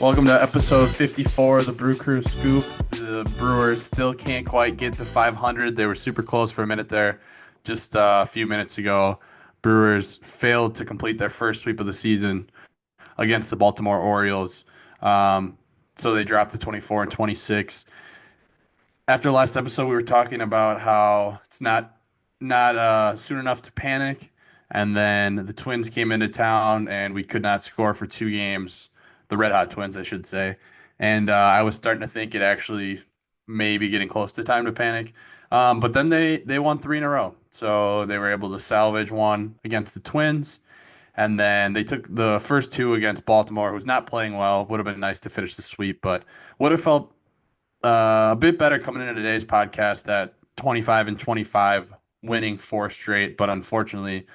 Welcome to episode 54 of the Brew Crew Scoop. The Brewers still can't quite get to 500. They were super close for a minute there. Just a few minutes ago, Brewers failed to complete their first sweep of the season against the Baltimore Orioles. So they dropped to 24 and 26. After last episode, we were talking about how it's not soon enough to panic, and then the Twins came into town, and we could not score for 2 games. The Red Hot Twins, I should say, and I was starting to think it actually may be getting close to time to panic. But then they won three in a row, so they were able to salvage one against the Twins, and then they took the first two against Baltimore, who's not playing well. Would have been nice to finish the sweep, but would have felt a bit better coming into today's podcast at 25 and 25, winning four straight, but unfortunately,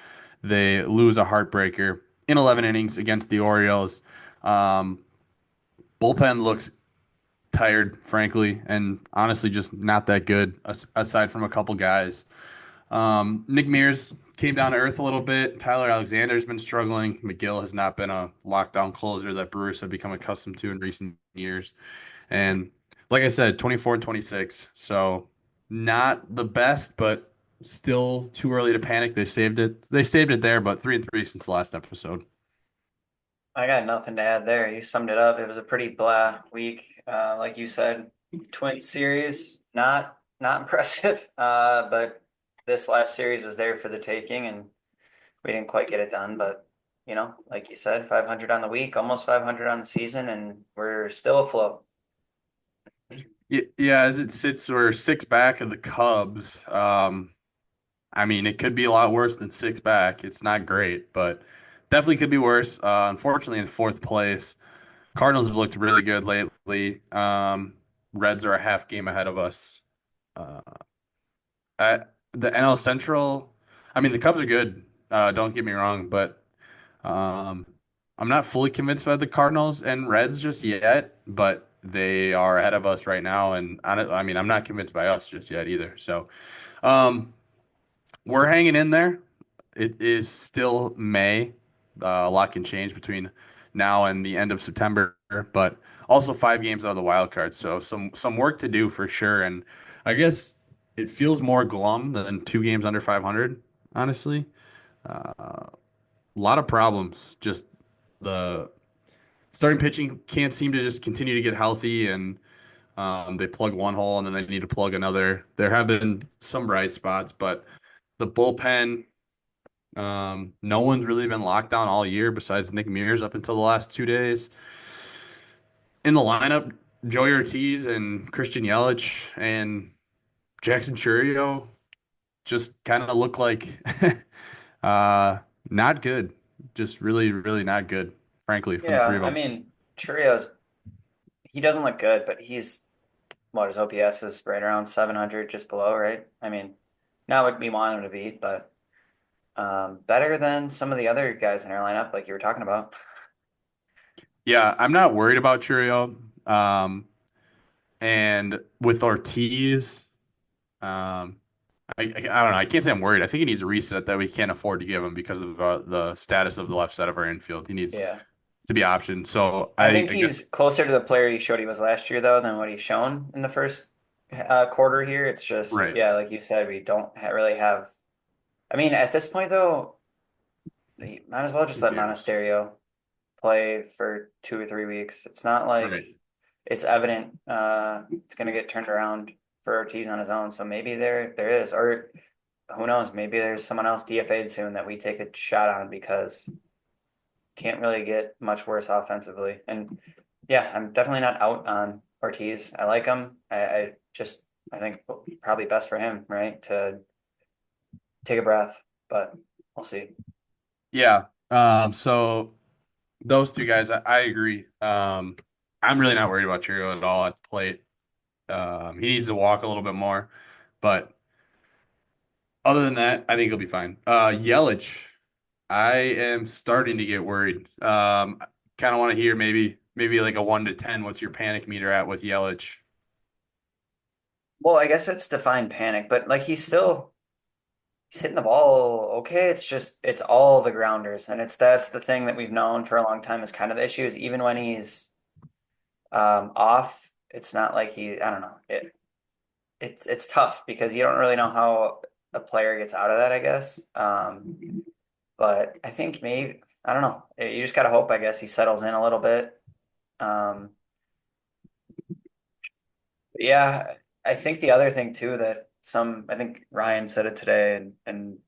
they lose a heartbreaker in 11 innings against the Orioles. Um, Bullpen looks tired, frankly, and honestly, just not that good aside from a couple guys. Nick Mears came down to earth a little bit. Tyler Alexander's been struggling. McGill has not been a lockdown closer that Brewers have become accustomed to in recent years. And like I said, 24 and 26. So not the best, but still too early to panic. They saved it. They saved it there, but 3-3 since the last episode. I got nothing to add there. You summed it up. It was a pretty blah week. Like you said, twin series, not impressive. But this last series was there for the taking, and we didn't quite get it done. But like you said, 500 on the week, almost 500 on the season, and we're still afloat. Yeah, as it sits, we're six back of the Cubs. I mean, it could be a lot worse than six back. It's not great, but definitely could be worse. Unfortunately, in fourth place. Cardinals have looked really good lately. Reds are a half game ahead of us. Uh, at the NL Central, I mean, the Cubs are good. Don't get me wrong, but um, I'm not fully convinced by the Cardinals and Reds just yet, but they are ahead of us right now. And I mean, I'm not convinced by us just yet either. So um, we're hanging in there. It is still May. A lot can change between now and the end of September, but also 5 games out of the wild card. So some work to do for sure. And I guess it feels more glum than 2 games under 500, honestly. A lot of problems. Just the starting pitching can't seem to just continue to get healthy, and they plug one hole and then they need to plug another. There have been some bright spots, but the bullpen. No one's really been locked down all year besides Nick Mears up until the last 2 days. In the lineup, Joey Ortiz and Christian Yelich and Jackson Chourio just kind of look like not good. Just really, really not good, frankly, from the three Yeah, of I them. mean, Churio's he doesn't look good, but he's what his OPS is right around 700, just below, right? I mean, not what we want him to be, but better than some of the other guys in our lineup, like you were talking about. Yeah, I'm not worried about Chourio. And with Ortiz, um, I don't know. I can't say I'm worried. I think he needs a reset that we can't afford to give him because of the status of the left side of our infield. He needs Yeah. to be optioned. So I I think guess he's closer to the player he showed he was last year, though, than what he's shown in the first quarter here. It's just, right. yeah, like you said, we don't really have. I mean, at this point, though, you might as well just Who let cares? Monasterio play for 2 or 3 weeks. It's not like Right. it's evident it's going to get turned around for Ortiz on his own. So maybe there is, or who knows, maybe there's someone else DFA'd soon that we take a shot on because can't really get much worse offensively. And yeah, I'm definitely not out on Ortiz. I like him. I think probably best for him, right? To take a breath, but we'll see. Yeah. So those two guys, I agree. I'm really not worried about Chiro at all at the plate. He needs to walk a little bit more, but other than that, I think he'll be fine. Yelich, I am starting to get worried. Kind of want to hear maybe like a 1 to 10. What's your panic meter at with Yelich? Well, I guess it's defined panic, but like he's hitting the ball okay. It's just it's all the grounders, and it's that's the thing that we've known for a long time is kind of the issue is even when he's Off, it's not like I don't know. It's tough because you don't really know how a player gets out of that, I guess. But I think maybe I don't know. You just gotta hope, I guess, he settles in a little bit. Um, yeah, I think the other thing too that I think Ryan said it today and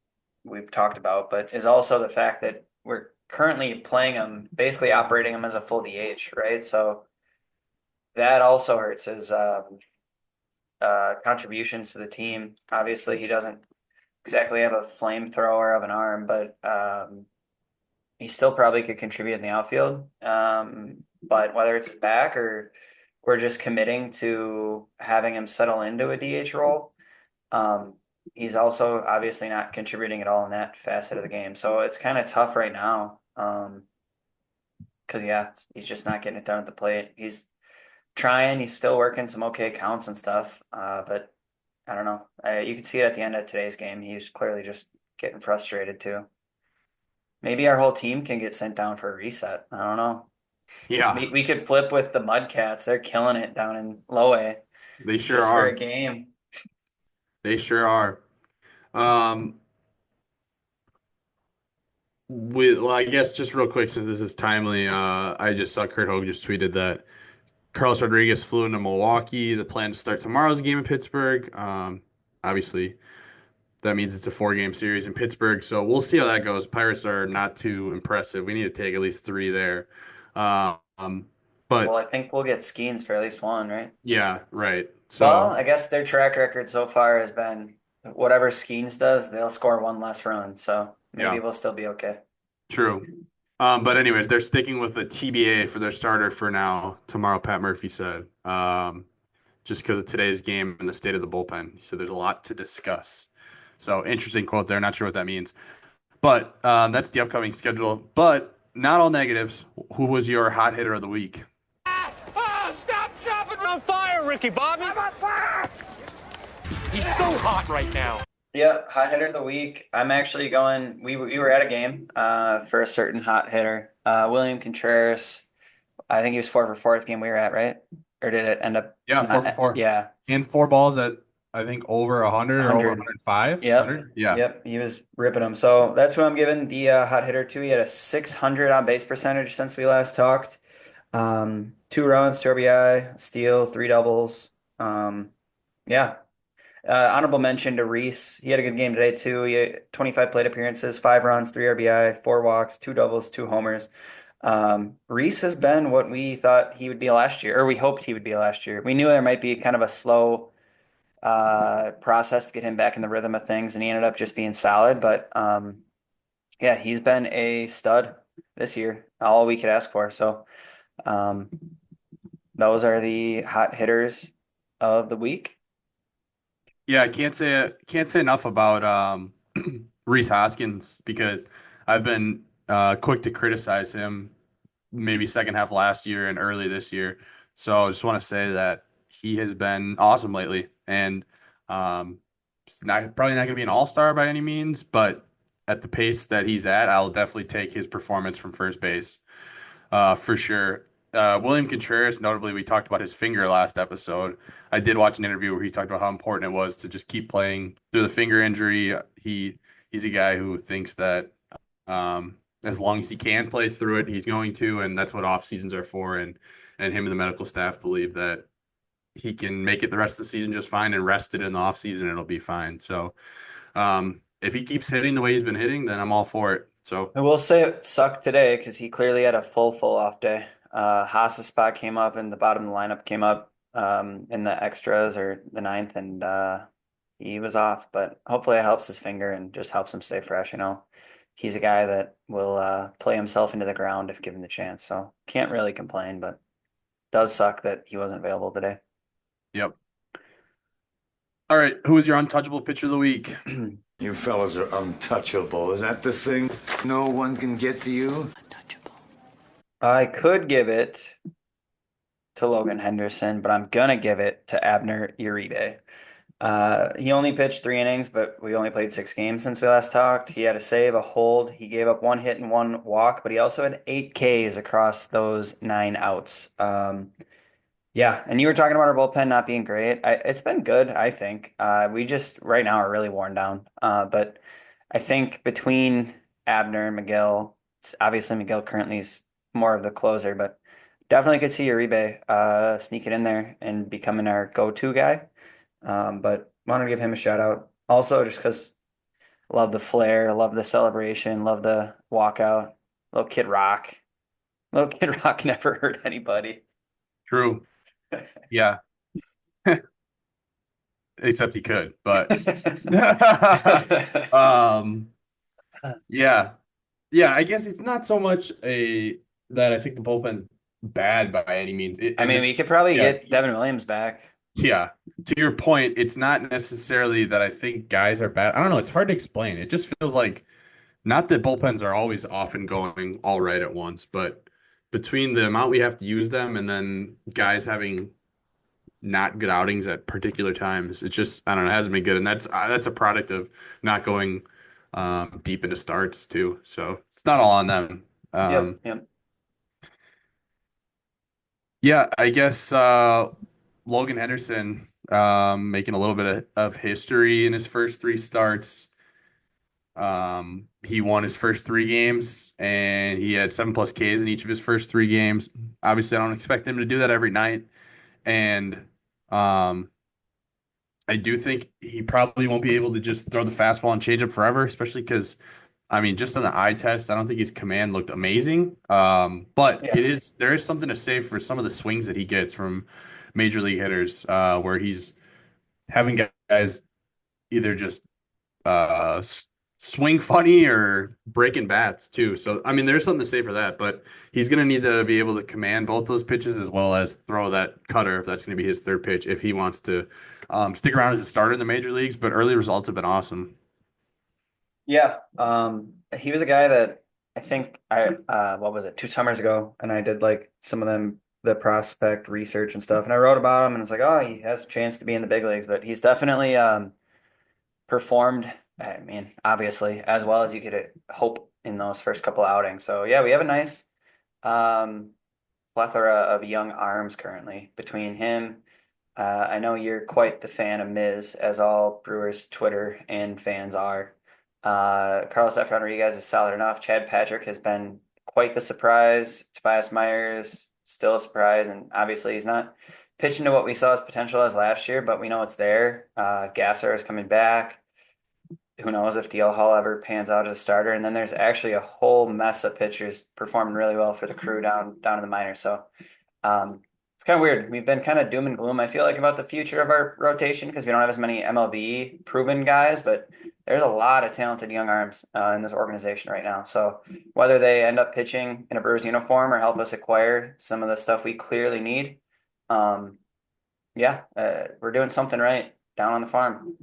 we've talked about, but is also the fact that we're currently playing him, basically operating him as a full DH, right? So that also hurts his contributions to the team. Obviously, he doesn't exactly have a flamethrower of an arm, but he still probably could contribute in the outfield. But whether it's his back or we're just committing to having him settle into a DH role, um, he's also obviously not contributing at all in that facet of the game. So it's kind of tough right now. Because yeah, he's just not getting it done at the plate. He's trying. He's still working some okay counts and stuff. But I don't know. You could see it at the end of today's game. He was clearly just getting frustrated too. Maybe our whole team can get sent down for a reset. I don't know. Yeah, We could flip with the Mudcats. They're killing it down in Low A they sure just for a are. game. They sure are. Um, well, I guess just real quick, since this is timely, I just saw Kurt Hogue just tweeted that Carlos Rodriguez flew into Milwaukee. The plan to start tomorrow's game in Pittsburgh. Obviously, that means it's a four-game series in Pittsburgh, so we'll see how that goes. Pirates are not too impressive. We need to take at least three there. Um, Well, but I think we'll get Skeens for at least one, right? yeah, right. Well, So I guess their track record so far has been whatever Skeens does, they'll score one less run. So maybe yeah, we'll still be okay. true. But anyways, they're sticking with the TBA for their starter for now. Tomorrow, Pat Murphy said, just because of today's game and the state of the bullpen. He said there's a lot to discuss. So interesting quote there. Not sure what that means, but that's the upcoming schedule. But not all negatives. Who was your hot hitter of the week? Oh, stop dropping on fire, Ricky Bobby. I'm on fire. He's so hot right now. Yeah, hot hitter of the week. I'm actually going. We were at a game for a certain hot hitter, William Contreras. I think he was 4 for 4 at the game we were at, right? Or did it end up Yeah, four for not? four. Yeah, And four balls at I think over 100 or over 100. 105. Yep, 100? Yeah. yep. He was ripping them. So that's who I'm giving the hot hitter to. He had a 600 on base percentage since we last talked. 2 runs, 2 RBI, steal, 3 doubles. Yeah, honorable mention to Reese. He had a good game today too. He had 25 plate appearances, 5 runs, 3 RBI, 4 walks, 2 doubles, 2 homers. Reese has been what we thought he would be last year, or we hoped he would be last year. We knew there might be kind of a slow process to get him back in the rhythm of things, and he ended up just being solid. But yeah, he's been a stud this year, all we could ask for. So um, those are the hot hitters of the week. Yeah, I can't say enough about Reese Hoskins because I've been quick to criticize him maybe second half last year and early this year. So I just want to say that he has been awesome lately, and it's not probably not going to be an all-star by any means, but at the pace that he's at, I'll definitely take his performance from first base for sure. William Contreras, notably, we talked about his finger last episode. I did watch an interview where he talked about how important it was to just keep playing through the finger injury. He's a guy who thinks that as long as he can play through it, he's going to, and that's what off seasons are for. And him and the medical staff believe that he can make it the rest of the season just fine and rest it in the off season, it'll be fine. So if he keeps hitting the way he's been hitting, then I'm all for it. So I will say it sucked today because he clearly had a full off day. Haas's spot came up and the bottom of the lineup came up in the extras or the ninth, and he was off. But hopefully it helps his finger and just helps him stay fresh. He's a guy that will play himself into the ground if given the chance. So can't really complain, but does suck that he wasn't available today. yep. All right, who is your untouchable pitcher of the week? You fellas are untouchable. Is that the thing? No one can get to you? I could give it to Logan Henderson, but I'm gonna give it to Abner Uribe. He only pitched 3 innings, but we only played 6 games since we last talked. He had a save, a hold. He gave up 1 hit and 1 walk, but he also had 8 Ks across those 9 outs. Yeah, and you were talking about our bullpen not being great. It's been good, I think. We just right now are really worn down. But I think between Abner and Miguel, obviously Miguel currently is more of the closer, but definitely could see Uribe sneaking in there and becoming our go-to guy. But want to give him a shout out. Also, just because love the flair, love the celebration, love the walkout. Little Kid Rock. Little Kid Rock never hurt anybody. True. Yeah. Except he could, but um yeah. Yeah, I guess it's not so much a that I think the bullpen's bad by any means. I And mean, we could probably yeah, get Devin Williams back. yeah. To your point, it's not necessarily that I think guys are bad. I don't know, it's hard to explain. It just feels like not that bullpens are always often going all right at once, but between the amount we have to use them and then guys having not good outings at particular times. It's just I don't know, it hasn't been good, and that's a product of not going deep into starts too. So it's not all on them. Yep, Um, yep. yeah, I guess Logan Henderson making a little bit of history in his first three starts. He won his first three games, and he had 7+ Ks in each of his first three games. Obviously, I don't expect him to do that every night, and um, I do think he probably won't be able to just throw the fastball and change up forever, especially because, I mean, just on the eye test, I don't think his command looked amazing. But Yeah. there is something to say for some of the swings that he gets from major league hitters, where he's having guys either just uh, s- swing funny or breaking bats too. So I mean, there's something to say for that. But he's going to need to be able to command both those pitches as well as throw that cutter if that's going to be his third pitch if he wants to stick around as a starter in the major leagues. But early results have been awesome. Yeah. He was a guy that I think what was it, 2 summers ago, and I did like some of them the prospect research and stuff, and I wrote about him, and it's like, oh, he has a chance to be in the big leagues, but he's definitely performed, I mean, obviously, as well as you could hope in those first couple outings. So yeah, we have a nice um plethora of young arms currently between him. I know you're quite the fan of Miz, as all Brewers Twitter and fans are. Carlos F. Rodriguez is solid enough. Chad Patrick has been quite the surprise. Tobias Myers, still a surprise. And obviously, he's not pitching to what we saw his potential as last year, but we know it's there. Gasser is coming back. Who knows if DL Hall ever pans out as a starter? And then there's actually a whole mess of pitchers performing really well for the crew down in the minors. So it's kind of weird. We've been kind of doom and gloom, I feel like, about the future of our rotation because we don't have as many MLB proven guys, but there's a lot of talented young arms in this organization right now. So whether they end up pitching in a Brewers uniform or help us acquire some of the stuff we clearly need, um, yeah, we're doing something right down on the farm.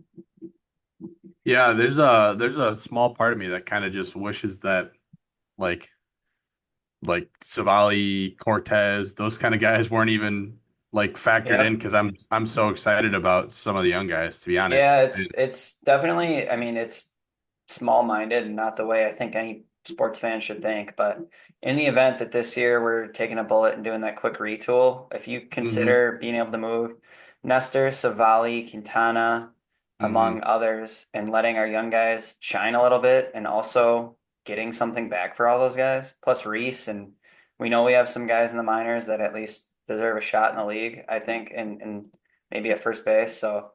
Yeah, there's a small part of me that kind of just wishes that like Savali, Cortez, those kind of guys weren't even like factored in Yep. because I'm so excited about some of the young guys, to be honest. Yeah, it's definitely, I mean, it's small-minded and not the way I think any sports fan should think. But in the event that this year we're taking a bullet and doing that quick retool, if you Hmm. consider being able to move Nestor, Savali, Quintana, Hmm. among others, and letting our young guys shine a little bit and also getting something back for all those guys, plus Reese, and we know we have some guys in the minors that at least deserve a shot in the league, I think, and maybe at first base. So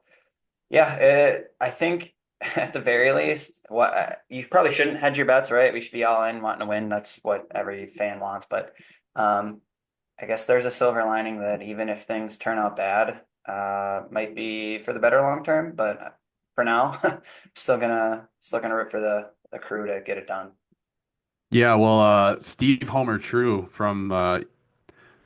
yeah, I think at the very least, what you probably shouldn't hedge your bets, right? We should be all in, wanting to win. That's what every fan wants. But um, I guess there's a silver lining that even if things turn out bad, might be for the better long term. But for now, still gonna root for the crew to get it done. Yeah, well, Steve Homer True from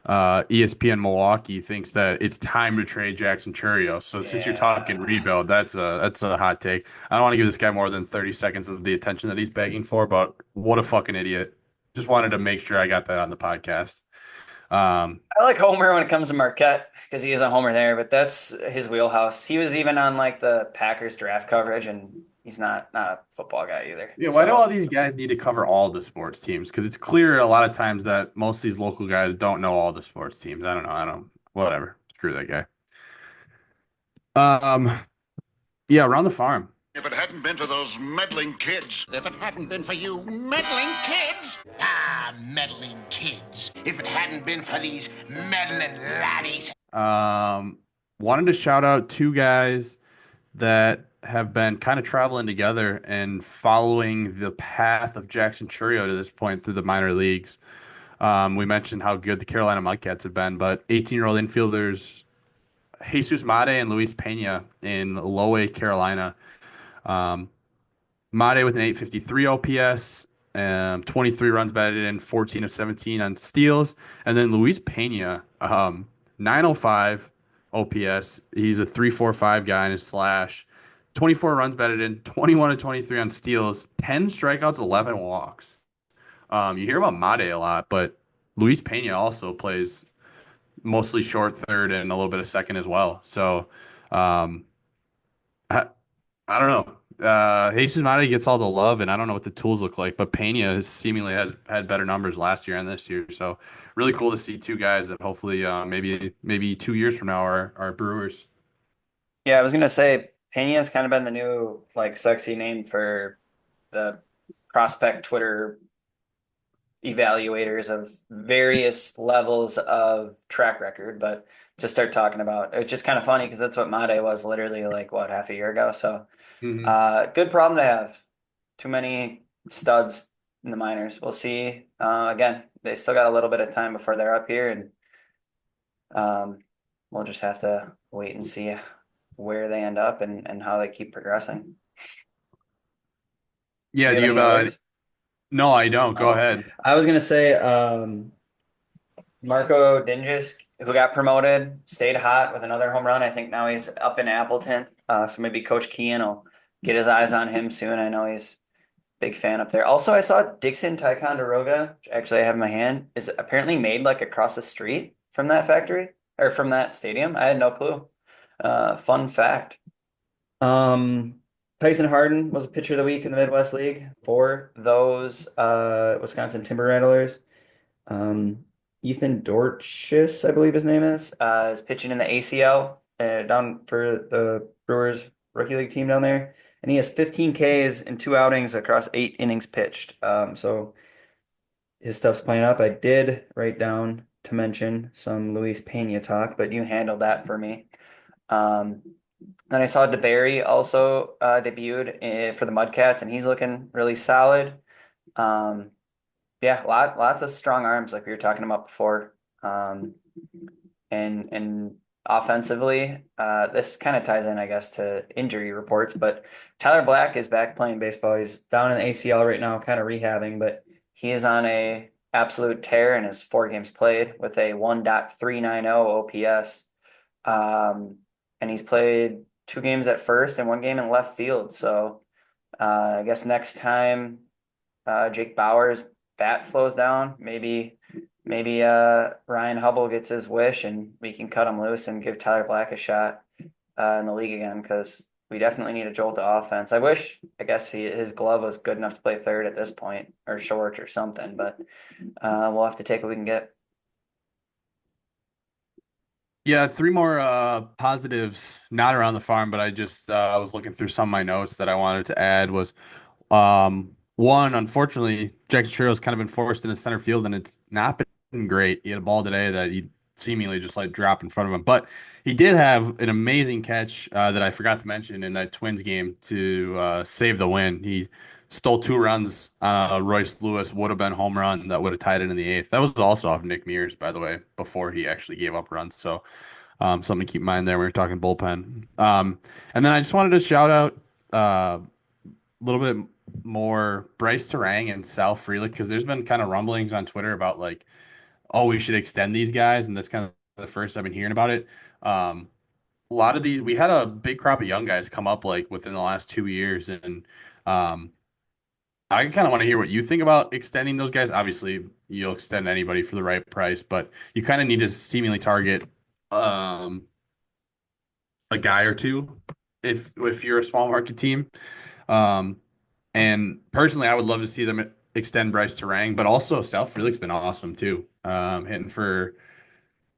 ESPN Milwaukee thinks that it's time to trade Jackson Chourio. So since you're talking Yeah. rebuild, that's a hot take. I don't want to give this guy more than 30 seconds of the attention that he's begging for, but what a fucking idiot. Just wanted to make sure I got that on the podcast. Um, I like Homer when it comes to Marquette because he is a Homer there, but that's his wheelhouse. He was even on like the Packers draft coverage, and he's not a football guy either. yeah, why do So all these guys need to cover all the sports teams? Because it's clear a lot of times that most of these local guys don't know all the sports teams. I don't know. Whatever. Screw that guy. Um, yeah, around the farm. If it hadn't been for those meddling kids. If it hadn't been for you meddling kids. Ah, meddling kids. If it hadn't been for these meddling laddies. Wanted to shout out two guys that have been kind of traveling together and following the path of Jackson Chourio to this point through the minor leagues. We mentioned how good the Carolina Mudcats have been, but 18-year-old infielders Jesus Mate and Luis Pena in Low A, Carolina. Um, Mate with an 853 OPS, 23 runs batted in, 14 of 17 on steals. And then Luis Pena, 905 OPS. He's a 345 guy in his slash. 24 runs batted in, 21 of 23 on steals, 10 strikeouts, 11 walks. You hear about Mate a lot, but Luis Pena also plays mostly short third and a little bit of second as well. So, um, I, I don't know. Jesus Mate gets all the love, and I don't know what the tools look like, but Pena seemingly has had better numbers last year and this year. So, really cool to see two guys that hopefully, maybe 2 years from now are Brewers. Yeah, I was gonna say Pena's kind of been the new like sexy name for the prospect Twitter evaluators of various levels of track record, but to start talking about it's just kind of funny because that's what Mate was literally like what half a year ago. So Hmm. good problem to have. Too many studs in the minors. We'll see. Again, they still got a little bit of time before they're up here, and we'll just have to wait and see where they end up and how they keep progressing. Yeah, Do do you have you any have others? no, I don't. Go Oh, ahead. I was gonna say Marco Dingus, who got promoted, stayed hot with another home run. I think now he's up in Appleton. So maybe Coach Keane will get his eyes on him soon. I know he's a big fan up there. Also, I saw Dixon Ticonderoga, which actually I have in my hand, is apparently made like across the street from that factory or from that stadium. I had no clue. Fun fact. Um, Tyson Harden was a pitcher of the week in the Midwest League for those Wisconsin Timber Rattlers. Um, Ethan Dortchis, I believe his name is pitching in the ACL down for the Brewers rookie league team down there, and he has 15 Ks in 2 outings across 8 innings pitched. So his stuff's playing up. I did write down to mention some Luis Pena talk, but you handled that for me. Um, then I saw DeBerry also debuted for the Mudcats, and he's looking really solid. Um, yeah, lots of strong arms like we were talking about before. And offensively, this kind of ties in, I guess, to injury reports, but Tyler Black is back playing baseball. He's down in the ACL right now, kind of rehabbing, but he is on a absolute tear in his 4 games played with a 1.390 OPS. And he's played 2 games at first and 1 game in left field. So I guess next time Jake Bauer's bat slows down, maybe Ryan Hubble gets his wish and we can cut him loose and give Tyler Black a shot in the league again because we definitely need a jolt of offense. I wish, I guess his glove was good enough to play third at this point or short or something, but we'll have to take what we can get. Yeah, three more positives, not around the farm, but I was looking through some of my notes that I wanted to add was one, unfortunately, Jackson Chourio kind of been forced into center field, and it's not been great. He had a ball today that he seemingly just like dropped in front of him, but he did have an amazing catch that I forgot to mention in that Twins game to save the win. He stole 2 runs on a Royce Lewis would have been home run that would have tied it in the eighth. That was also off Nick Mears, by the way, before he actually gave up runs. So something to keep in mind there when we're talking bullpen. And then I just wanted to shout out a little bit more Bryce Terang and Sal Frelick because there's been kind of rumblings on Twitter about like, oh, we should extend these guys, and that's kind of the first I've been hearing about it. A lot of these, we had a big crop of young guys come up like within the last 2 years, and um, I kind of want to hear what you think about extending those guys. Obviously, you'll extend anybody for the right price, but you kind of need to seemingly target um, a guy or two if you're a small market team. Um, and personally, I would love to see them extend Bryce Terang, but also Sal Frelick's been awesome too. Hitting for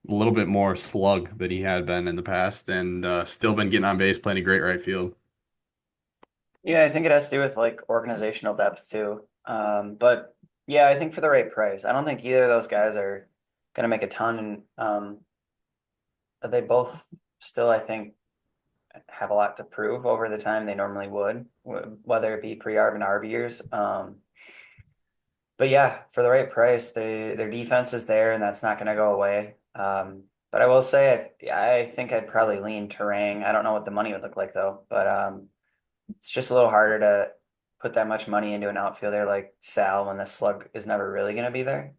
a little bit more slug than he had been in the past, and still been getting on base, playing a great right field. Yeah, I think it has to do with like organizational depth too. But yeah, I think for the right price, I don't think either of those guys are gonna make a ton. And they both still, I think, have a lot to prove over the time they normally would, whether it be pre-arb and arb years. But yeah, for the right price, their defense is there, and that's not going to go away. But I will say, I think I'd probably lean Terang. I don't know what the money would look like though, but it's just a little harder to put that much money into an outfielder like Sal when the slug is never really going to be there.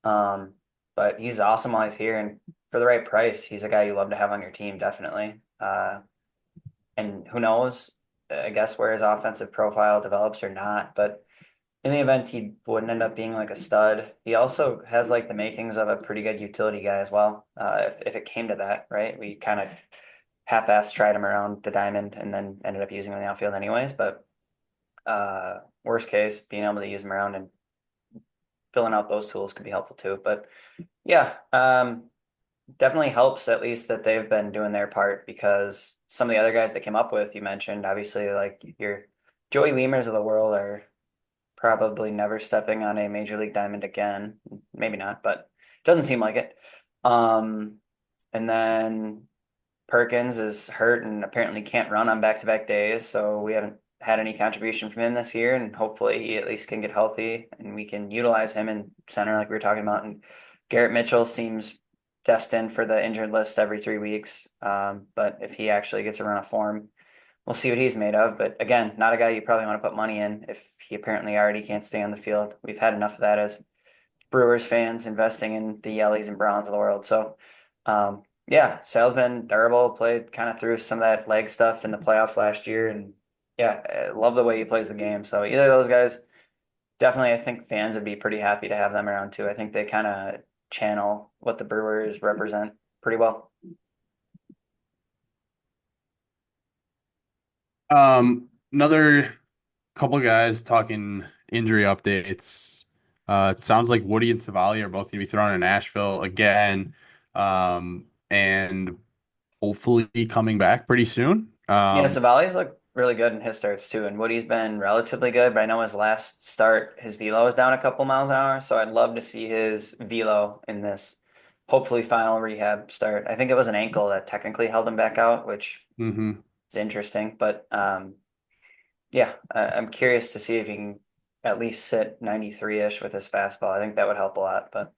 Um, but he's awesome while he's here, and for the right price, he's a guy you love to have on your team, definitely. And who knows, I guess where his offensive profile develops or not, but in the event he wouldn't end up being like a stud, he also has like the makings of a pretty good utility guy as well. If it came to that, right? We kind of half-assed tried him around the diamond and then ended up using him in the outfield anyways. But worst case, being able to use him around and filling out those tools could be helpful too. But yeah, definitely helps at least that they've been doing their part, because some of the other guys that came up with, you mentioned, obviously like your Joey Weimers of the world are probably never stepping on a major league diamond again. Maybe not, but doesn't seem like it. And then Perkins is hurt and apparently can't run on back-to-back days, so we haven't had any contribution from him this year, and hopefully he at least can get healthy and we can utilize him in center like we were talking about. And Garrett Mitchell seems destined for the injured list every 3 weeks. But if he actually gets a run of form, we'll see what he's made of. But again, not a guy you probably want to put money in if he apparently already can't stay on the field. We've had enough of that as Brewers fans investing in the Yellies and Browns of the world. So, yeah, Sal's been durable, played kind of through some of that leg stuff in the playoffs last year. And yeah, I love the way he plays the game. So either of those guys, definitely, I think fans would be pretty happy to have them around too. I think they kind of channel what the Brewers represent pretty well. Another couple guys talking injury updates. It sounds like Woody and Savali are both going to be thrown in Nashville again, and hopefully coming back pretty soon. Yeah, Savali's looked really good in his starts too, and Woody's been relatively good, but I know his last start, his velo was down a couple miles an hour, so I'd love to see his velo in this hopefully final rehab start. I think it was an ankle that technically held him back out, which mhm. is interesting, but yeah, I'm curious to see if he can at least sit 93-ish with his fastball. I think that would help a lot, but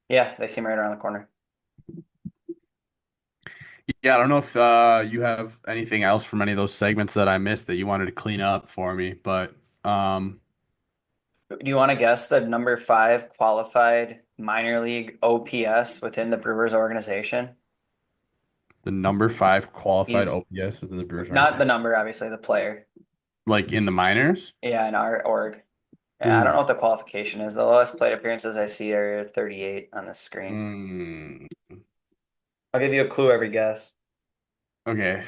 yeah, they seem right around the corner. Yeah, I don't know if you have anything else from any of those segments that I missed that you wanted to clean up for me, but Do you want to guess the number 5 qualified minor league OPS within the Brewers organization? the number 5 qualified He's OPS within the Brewers not the organization, number, obviously, the player. like in the minors. Yeah, in our org. Yeah, I don't Ooh. know what the qualification is. The lowest plate appearances I see are 38 on the screen. Mm. I'll give you a clue every guess. Okay.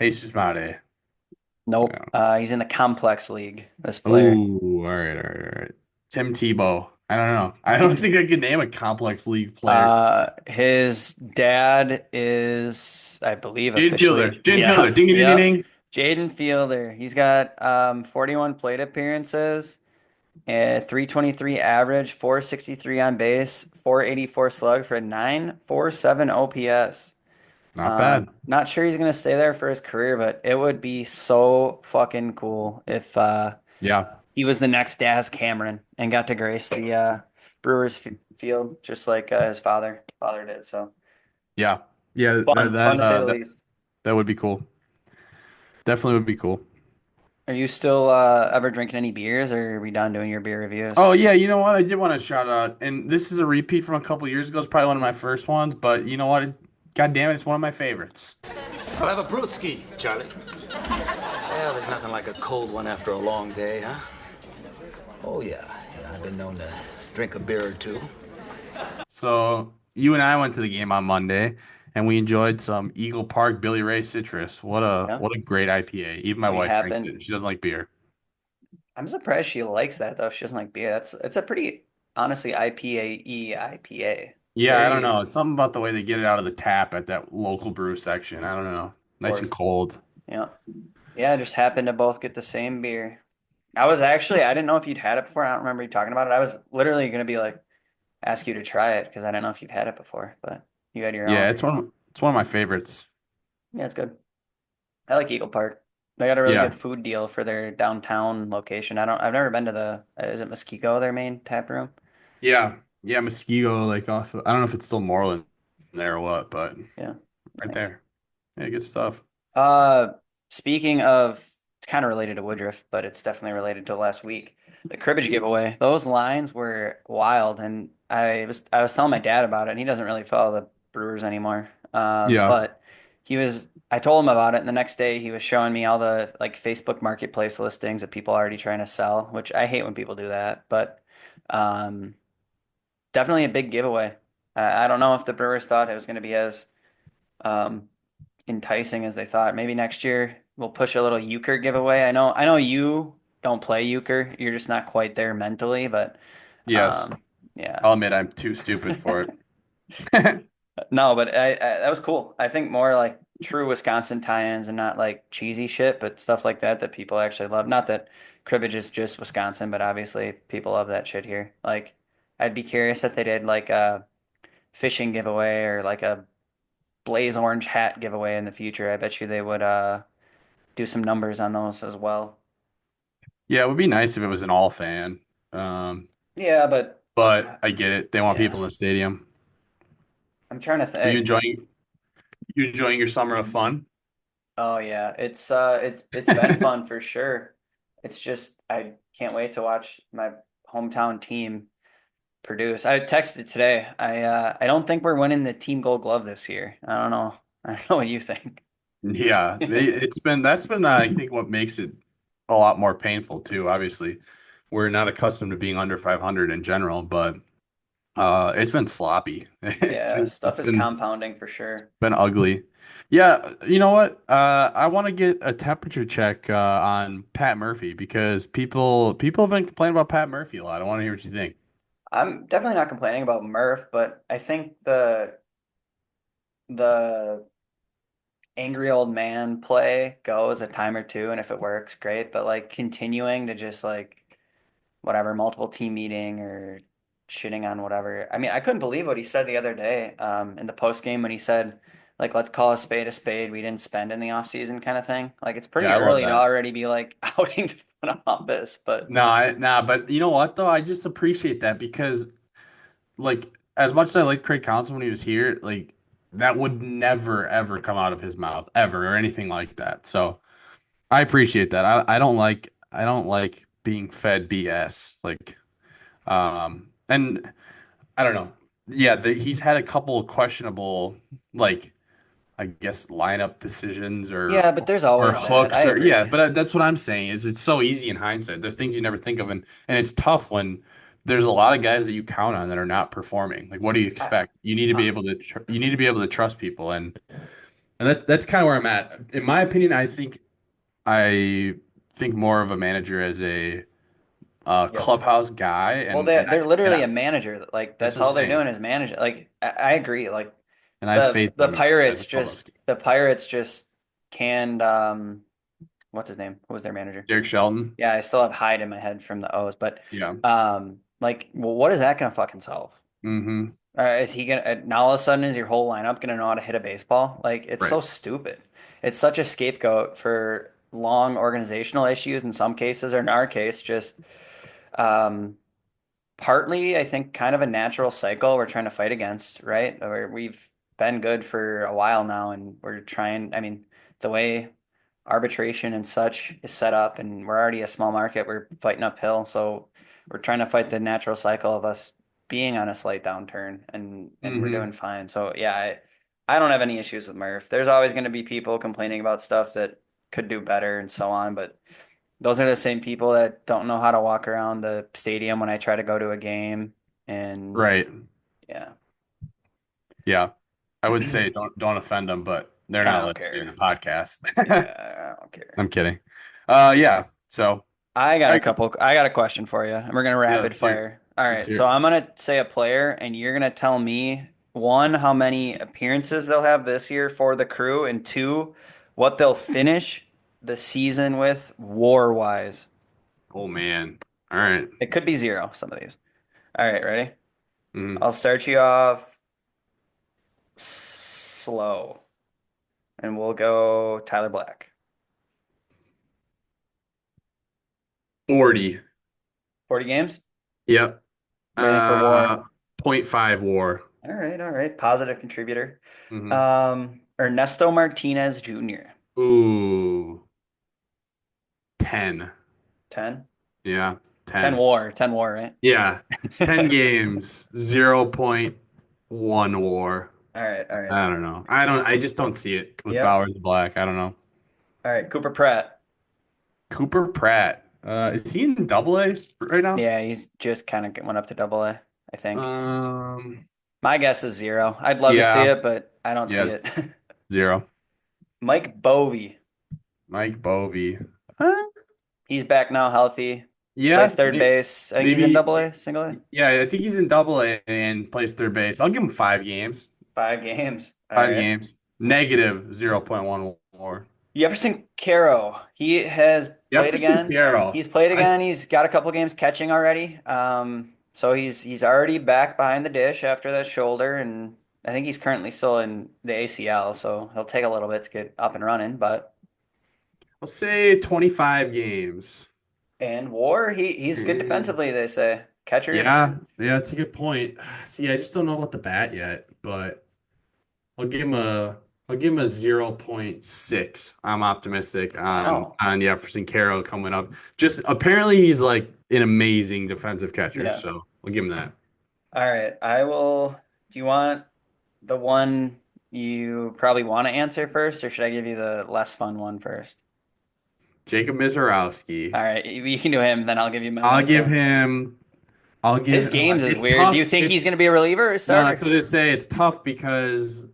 Jesus Mate. Nope. Yeah. He's in the complex league, this player. Ooh, all right. Tim Tebow. I don't know. I don't think I could name a complex league player. His dad is, I believe, Jaden Fielder. officially. Jaden Yeah. Fielder. Ding ding ding Yep. ding. Jaden Fielder. He's got 41 plate appearances, 323 average, 463 on base, 484 slug for a 947 OPS. Not bad. Not sure he's gonna stay there for his career, but it would be so fucking cool if Yeah. he was the next Daz Cameron and got to grace the Brewers field just like his father did. So Yeah. Yeah, fun to say the least. that would be cool. Definitely would be cool. Are you still ever drinking any beers, or are we done doing your beer reviews? Oh yeah, you know what? I did want to shout out, and this is a repeat from a couple years ago. It's probably one of my first ones, but you know what? God damn it, it's one of my favorites. I'll have a brewski, Charlie. Well, there's nothing like a cold one after a long day, huh? Oh, yeah. I've been known to drink a beer or two. So you and I went to the game on Monday, and we enjoyed some Eagle Park Billy Ray Citrus. Yeah. What a great IPA. Even my We wife drinks happened. it. She doesn't like beer. I'm surprised she likes that though. She doesn't like beer. It's a pretty honestly IPA. It's Yeah, I don't very know. It's something about the way they get it out of the tap at that local brew section. I don't know. Nice and worth. cold. Yeah. Yeah, just happened to both get the same beer. I didn't know if you'd had it before. I don't remember you talking about it. I was literally gonna be like ask you to try it because I don't know if you've had it before, but you had your Yeah, own. it's one of my favorites. Yeah, it's good. I like Eagle Park. They got a really good Yeah. food deal for their downtown location. I've never been to is it Muskego, their main tap room? Yeah. Yeah, Muskego, like I don't know if it's still Moreland there or what, but Yeah, right nice. there. Yeah, good stuff. Uh, speaking of, it's kind of related to Woodruff, but it's definitely related to last week. The cribbage giveaway. Those lines were wild, and I was telling my dad about it, and he doesn't really follow the Brewers anymore. Yeah. But I told him about it, and the next day he was showing me all the like Facebook Marketplace listings of people already trying to sell, which I hate when people do that, but um, definitely a big giveaway. I don't know if the Brewers thought it was going to be as um enticing as they thought. Maybe next year we'll push a little euchre giveaway. I know you don't play euchre. You're just not quite there mentally, but Yes. um yeah. I'll admit I'm too stupid for it. No, but that was cool. I think more like true Wisconsin tie-ins and not like cheesy shit, but stuff like that that people actually love. Not that cribbage is just Wisconsin, but obviously people love that shit here. Like I'd be curious if they did like a fishing giveaway or like a blaze orange hat giveaway in the future. I bet you they would do some numbers on those as well. Yeah, it would be nice if it was an all fan. Um, Yeah, but but I get it. They want yeah, people in the stadium. I'm trying to Are you think. enjoying your summer of fun? Oh yeah, it's been fun for sure. It's just I can't wait to watch my hometown team produce. I texted today. I don't think we're winning the team Gold Glove this year. I don't know. I don't know what you think. Yeah, it's been that's been I think what makes it a lot more painful too. Obviously, we're not accustomed to being under 500 in general, but it's been sloppy. Yeah, It's stuff is compounding for sure. been ugly. Yeah, you know what? I want to get a temperature check on Pat Murphy because people have been complaining about Pat Murphy a lot. I want to hear what you think. I'm definitely not complaining about Murph, but I think the angry old man play goes a time or two, and if it works, great. But like continuing to just like whatever, multiple team meeting or shitting on whatever. I mean, I couldn't believe what he said the other day, in the post game when he said, like, let's call a spade a spade. We didn't spend in the off season kind of thing. Like it's Yeah, pretty I love early to that. already be like outing the front office, but No, but you know what though? I just appreciate that because like as much as I liked Craig Counsell when he was here, like that would never ever come out of his mouth ever or anything like that. So I appreciate that. I don't like being fed BS. Like and I don't know. Yeah, he's had a couple of questionable like I guess lineup decisions yeah, but there's or always that. I hooks or yeah, agree. but that's what I'm saying is it's so easy in hindsight. There are things you never think of and it's tough when there's a lot of guys that you count on that are not performing. Like what do you I, expect? You need to be uh, able to you need to be able to trust people and that's kind of where I'm at. In my opinion, I think more of a manager as a yep. clubhouse guy Well, and they're literally a manager. Like that's that's what I'm all they're saying. doing is manage. Like I agree. Like And I have faith in him as a clubhouse guy. The Pirates just canned what's his name? Who was their manager? Derek Shelton. Yeah, I still have Hyde in my head from the O's, but Yeah. like, well, what is that gonna fucking solve? Mm-hmm. Is he gonna now all of a sudden is your whole lineup gonna know how to hit a baseball? Like, it's Right. so stupid. It's such a scapegoat for long organizational issues in some cases, or in our case, just um partly, I think, kind of a natural cycle we're trying to fight against, right? Where we've been good for a while now, and we're trying, I mean, the way arbitration and such is set up, and we're already a small market, we're fighting uphill. So we're trying to fight the natural cycle of us being on a slight downturn, and we're Mm-hmm. doing fine. So yeah, I don't have any issues with Murph. There's always going to be people complaining about stuff that could do better and so on, but those are the same people that don't know how to walk around the stadium when I try to go to a game. And Right. yeah, Yeah. I would say don't offend them, but they're I not don't listening to care. the podcast. Yeah, I don't care. I'm kidding. Yeah. So, all right, I got a question for you, and we're gonna yeah, rapid let's hear it. fire. All Let's right, hear so it. I'm gonna say a player, and you're gonna tell me one, how many appearances they'll have this year for the Crew, and two, what they'll finish the season with WAR wise. Oh man. All right. It could be zero, some of these. All right, ready? Mm. I'll start you off slow, and we'll go Tyler Black. 40. 40 games? Yep. What do you think for WAR? Point 0.5 WAR. All right. Positive contributor. Hmm. Ernesto Martinez Jr. Ooh. 10. 10? Yeah. 10 10. WAR. 10 WAR, right? Yeah. 10 games. 0.1 WAR. All right. I don't know. I just don't see it with Yep. Bowers and Black. I don't know. All right. Cooper Pratt. Cooper Pratt. Is he in double A right now? Yeah, he's just kind of went up to double A, I think. Um, My guess is zero. I'd love to see yeah. it, but I don't see Yeah. it. 0. Mike Bovey. Mike Bovey. He's back now, healthy. Plays Yeah. third base. I think he's in Maybe. double A, single A. Yeah, I think he's in double A and plays third base. I'll give him 5 games. 5 games. All Five right. games. Negative 0.1 WAR. Jefferson Caro. He has played Jefferson again. Carroll. He's played again. He's got a couple games catching already. So he's already back behind the dish after that shoulder, and I think he's currently still in the ACL, so he'll take a little bit to get up and running. But I'll say 25 games. and WAR, he's good Mm. defensively, they say. Catchers, Yeah, that's a good point. See, I just don't know about the bat yet, but I'll give him a I'll give him a 0.6. I'm optimistic wow. on Jefferson Carroll coming up. Just apparently he's like an amazing defensive catcher, Yeah. so we'll give him that. All right. I will. Do you want the one you probably want to answer first, or should I give you the less fun one first? Jacob Mizorowski. All right, you can do him, then I'll give you my I'll last give one. him I'll His give games is it's weird. Do you tough. think he's going to be a reliever or a No, that's starter? what I was gonna say. It's tough because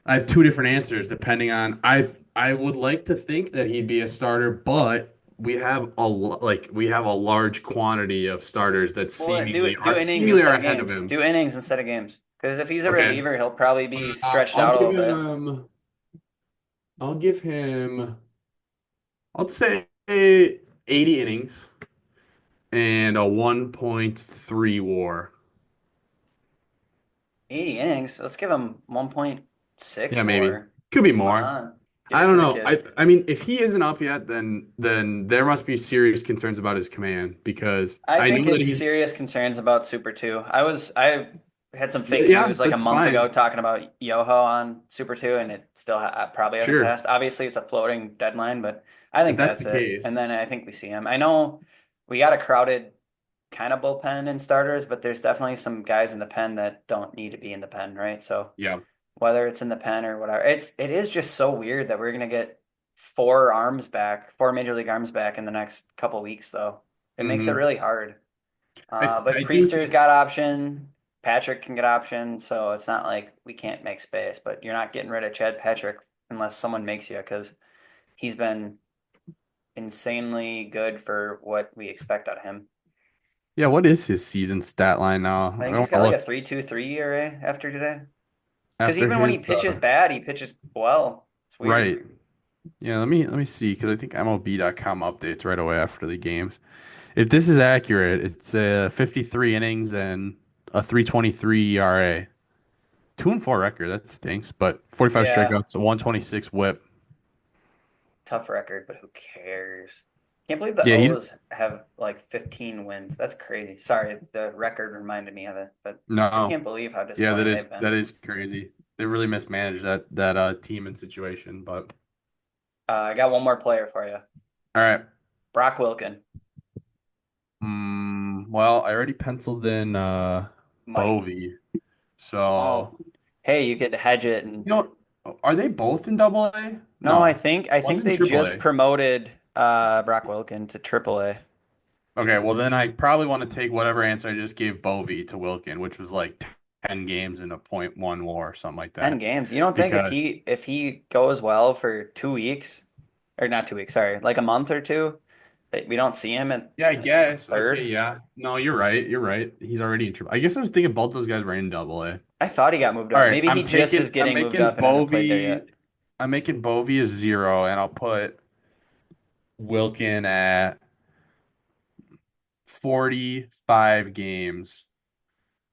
I have two different answers depending on I would like to think that he'd be a starter, but we have a large quantity of starters that Well, do innings seemingly are instead of ahead of games. him. Do innings instead of games. Because if he's a Okay. reliever, he'll probably be stretched I'll out a give little bit. I'll give him I'll say 80 innings and a 1.3 WAR. 80 innings. Let's give him Yeah, 1.6 maybe. WAR. Could be Come more. on. Give I it to don't the know. kid. I mean, if he isn't up yet, then there must be serious concerns about his command because I I think know that it's he's serious concerns about Super 2. I had some fake yeah, news like a that's month ago fine. talking about Yoho on Super 2, and it still probably hasn't Sure. passed. Obviously, it's a floating deadline, but I If think that's that's the it. And case, then I think we see him. I know we got a crowded kind of bullpen and starters, but there's definitely some guys in the pen that don't need to be in the pen, right? So yeah. whether it's in the pen or whatever, it is just so weird that we're gonna get 4 arms back, 4 major league arms back in the next couple weeks, though. It makes it Hmm. really hard. But I do Priester's think got option. Patrick can get option, so it's not like we can't make space. But you're not getting rid of Chad Patrick unless someone makes you, because he's been insanely good for what we expect out of him. yeah. What is his season stat line now? I I think he's want got to like a look 3.23 ERA after today. Because after even when his he pitches bad, he pitches well. It's weird. right. Yeah, let me see because I think MLB.com updates right away after the games. If this is accurate, it's 53 innings and a 3.23 ERA. 2-4 record, that stinks, but 45 Yeah, strikeouts, a 126 whip. tough record, but who cares? Can't believe the Yeah, he's O's have like 15 wins. That's crazy. Sorry, the record reminded me of it, but I no. can't believe how Yeah, disappointing they've been. that is crazy. They really mismanaged that team and situation, but I got one more player for you. all right. Brock Wilken Well, I already penciled in might. Bovey. So, Oh, hey, you could hedge it and you know, are they both in double A? no, I No. think I One's think in they triple just A. promoted Brock Wilken to AAA. Okay, well then I probably want to take whatever answer I just gave Bovey to Wilkin, which was like 10 games and a .1 WAR or something like 10 that. games. You don't think if Because he goes well for 2 weeks, or not 2 weeks, sorry, like a month or two, We don't see him at Yeah, I guess. third. Okay, yeah. No, you're right. You're right. He's already in trouble. I guess I was thinking both those guys were in Double A. I thought he got moved All up. right, Maybe he just is I'm getting moved making up and hasn't played there yet. I'm making Bovey a 0, and I'll put Wilkin at 45 games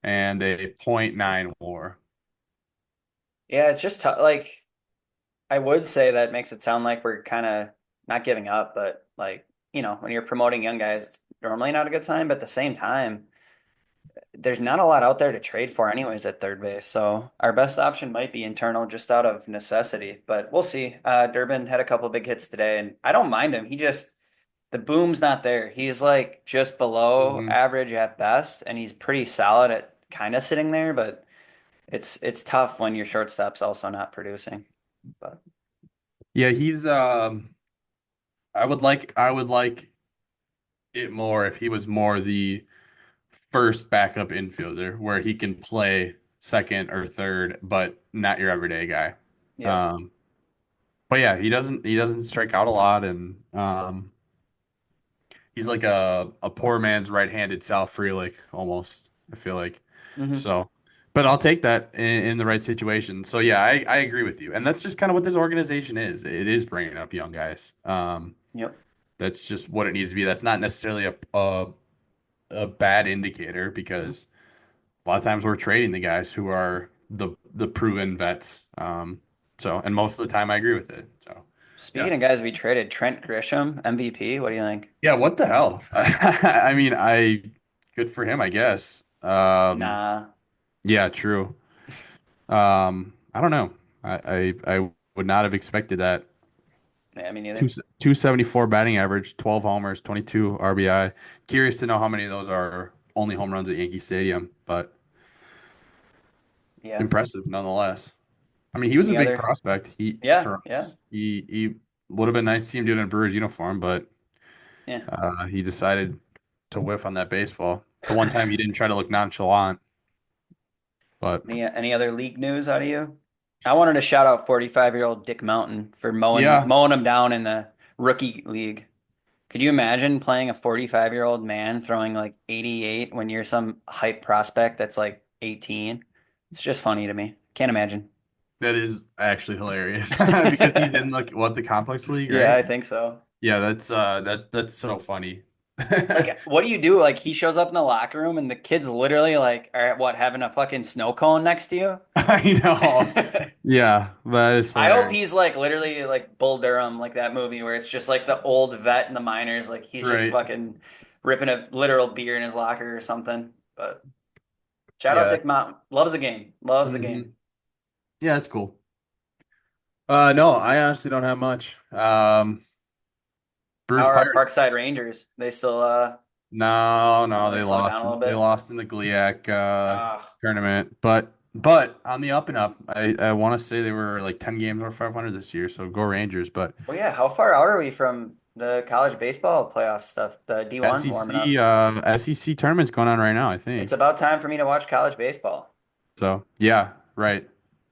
and a .9 WAR. Yeah, it's just like I would say that makes it sound like we're kind of not giving up, but like, when you're promoting young guys, it's normally not a good sign, but at the same time, there's not a lot out there to trade for anyways at third base. So our best option might be internal just out of necessity, but we'll see. Durbin had a couple of big hits today and I don't mind him. The boom's not there. He's like just below Mhm. average at best, and he's pretty solid at kind of sitting there, but it's tough when your shortstop's also not producing. But Yeah, he's I would like it more if he was more the first backup infielder where he can play second or third, but not your everyday guy. yeah. Um, but yeah, he doesn't strike out a lot, and he's like a poor man's right-handed Sal Frelick almost. I feel like Hmm. so, but I'll take that in the right situation. So yeah, I agree with you, and that's just kind of what this organization is. It is bringing up young guys. Yep. That's just what it needs to be. That's not necessarily a bad indicator because a lot of times we're trading the guys who are the proven vets. So and most of the time I agree with it. So Speaking yeah. of guys we traded, Trent Grisham, MVP. What do you think? Yeah, what the hell? I mean, good for him, I guess. Nah. Yeah, true. I don't know. I would not have expected that. Yeah, me Two, neither. 274 batting average, 12 homers, 22 RBI. Curious to know how many of those are only home runs at Yankee Stadium, but Yeah. impressive nonetheless. I mean, he was a Any big other? prospect. He Yeah. for Yeah. us. He would have been nice to see him do it in a Brewers uniform, but Yeah. he decided to whiff on that baseball. It's the one time he didn't try to look nonchalant, but Any other league news out of you? I wanted to shout out 45-year-old Dick Mountain for mowing yeah, mowing him down in the rookie league. Could you imagine playing a 45-year-old man throwing like 88 when you're some hype prospect that's like 18? It's just funny to me. Can't imagine. that is actually hilarious because he's in like what the complex league, Yeah, right? I think so. Yeah, that's so funny. Like, what do you do? Like, he shows up in the locker room and the kids literally like are at what, having a fucking snow cone next to you? I know. Yeah, that is I hope hilarious. he's like literally like Bull Durham, like that movie where it's just like the old vet in the minors, like he's just Right. fucking ripping a literal beer in his locker or something. But shout out Yeah. Dick Mountain. Loves the game. Loves the Hmm. game. Yeah, that's cool. No, I honestly don't have much. How Brewers are our Pirates. Parkside Rangers? They still No, they they slowed lost. down a little They bit. lost in the GLIAC Ah, tournament, but on the up and up. I want to say they were like 10 games over 500 this year, so go Rangers. But well, yeah. How far out are we from the college baseball playoff stuff? The D1 warming SEC up. SEC tournament's going on right now, I It's think. about time for me to watch college baseball. So yeah, right,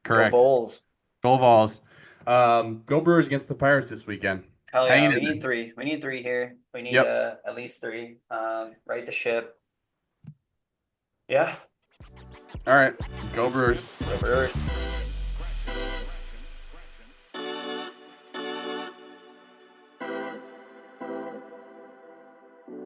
Go correct. Vols. Go Vols. Go Brewers against the Pirates this weekend. Hell yeah. Hanging We in need there. three. We need three here. We need Yep. at least three. Right the ship. Yeah. All right. Go Brewers. Go Brewers.